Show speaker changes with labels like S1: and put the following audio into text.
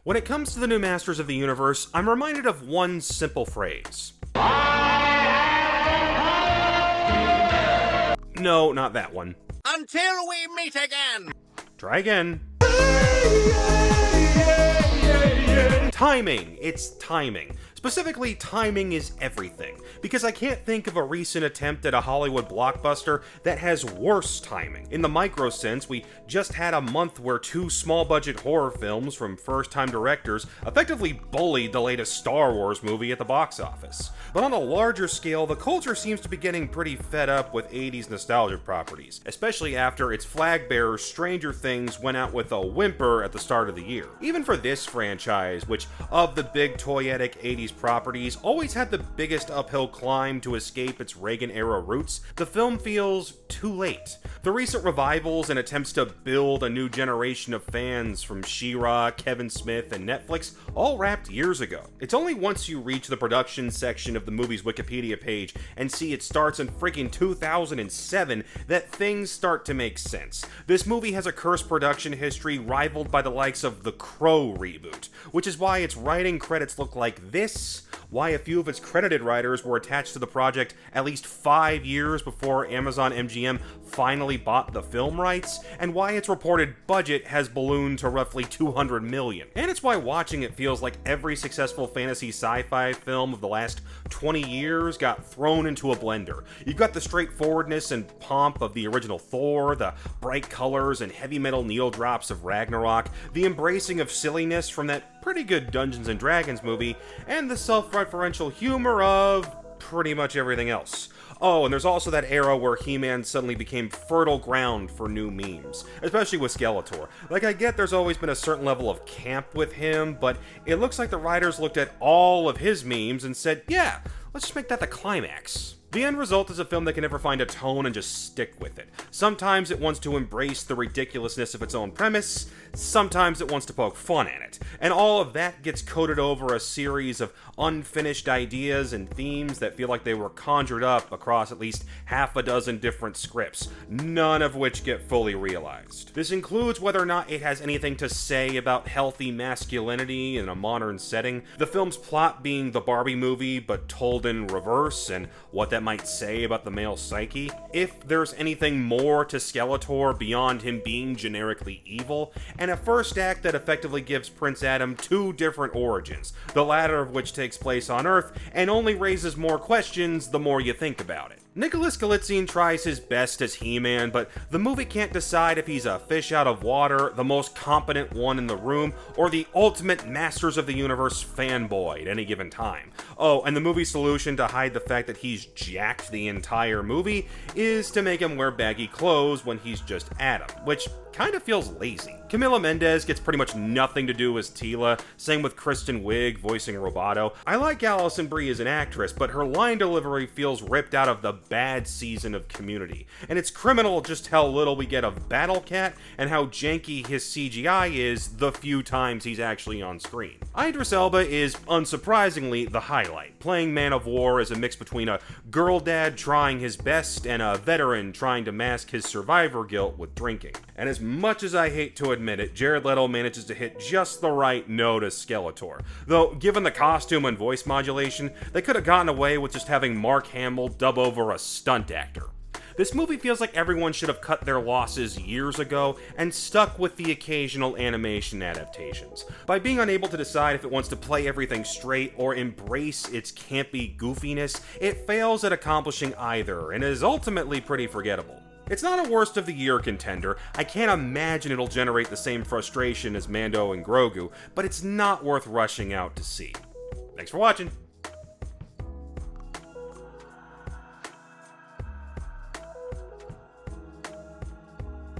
S1: When it comes to the new Masters of the Universe, I'm reminded of one simple phrase. No, not that one.
S2: Until we meet again!
S1: Try again. Timing. It's timing. Specifically, timing is everything, because I can't think of a recent attempt at a Hollywood blockbuster that has worse timing. In the micro sense, we just had a month where two small-budget horror films from first-time directors effectively bullied the latest Star Wars movie at the box office. But on a larger scale, the culture seems to be getting pretty fed up with 80s nostalgia properties, especially after its flag bearer Stranger Things went out with a whimper at the start of the year. Even for this franchise, which of the big toyetic 80s properties always had the biggest uphill climb to escape its Reagan-era roots, the film feels too late. The recent revivals and attempts to build a new generation of fans from She-Ra, Kevin Smith, and Netflix all wrapped years ago. It's only once you reach the production section of the movie's Wikipedia page and see it starts in freaking 2007 that things start to make sense. This movie has a cursed production history rivaled by the likes of the Crow reboot, which is why its writing credits look like this, why a few of its credited writers were attached to the project at least 5 years before Amazon MGM finally bought the film rights, and why its reported budget has ballooned to roughly $200 million. And it's why watching it feels like every successful fantasy sci-fi film of the last 20 years got thrown into a blender. You've got the straightforwardness and pomp of the original Thor, the bright colors and heavy metal needle drops of Ragnarok, the embracing of silliness from that pretty good Dungeons & Dragons movie, and the self-referential humor of pretty much everything else. Oh, and there's also that era where He-Man suddenly became fertile ground for new memes, especially with Skeletor. Like, I get there's always been a certain level of camp with him, but it looks like the writers looked at all of his memes and said, yeah, let's just make that the climax. The end result is a film that can never find a tone and just stick with it. Sometimes it wants to embrace the ridiculousness of its own premise, sometimes it wants to poke fun at it, and all of that gets coated over a series of unfinished ideas and themes that feel like they were conjured up across at least half a dozen different scripts, none of which get fully realized. This includes whether or not it has anything to say about healthy masculinity in a modern setting, the film's plot being the Barbie movie but told in reverse, and what that might say about the male psyche, if there's anything more to Skeletor beyond him being generically evil, and a first act that effectively gives Prince Adam two different origins, the latter of which takes place on Earth and only raises more questions the more you think about it. Nicholas Galitzine tries his best as He-Man, but the movie can't decide if he's a fish out of water, the most competent one in the room, or the ultimate Masters of the Universe fanboy at any given time. Oh, and the movie's solution to hide the fact that he's jacked the entire movie is to make him wear baggy clothes when he's just Adam, which kind of feels lazy. Camila Mendes gets pretty much nothing to do as Teela, same with Kristen Wiig voicing Roboto. I like Alison Brie as an actress, but her line delivery feels ripped out of the bad season of Community, and it's criminal just how little we get of Battle Cat and how janky his CGI is the few times he's actually on screen. Idris Elba is, unsurprisingly, the highlight, playing Man of War as a mix between a girl dad trying his best and a veteran trying to mask his survivor guilt with drinking. And as much as I hate to admit it, Jared Leto manages to hit just the right note as Skeletor. Though, given the costume and voice modulation, they could have gotten away with just having Mark Hamill dub over a stunt actor. This movie feels like everyone should have cut their losses years ago and stuck with the occasional animation adaptations. By being unable to decide if it wants to play everything straight or embrace its campy goofiness, it fails at accomplishing either and is ultimately pretty forgettable. It's not a worst of the year contender, I can't imagine it'll generate the same frustration as Mando and Grogu, but it's not worth rushing out to see. Thanks for watching!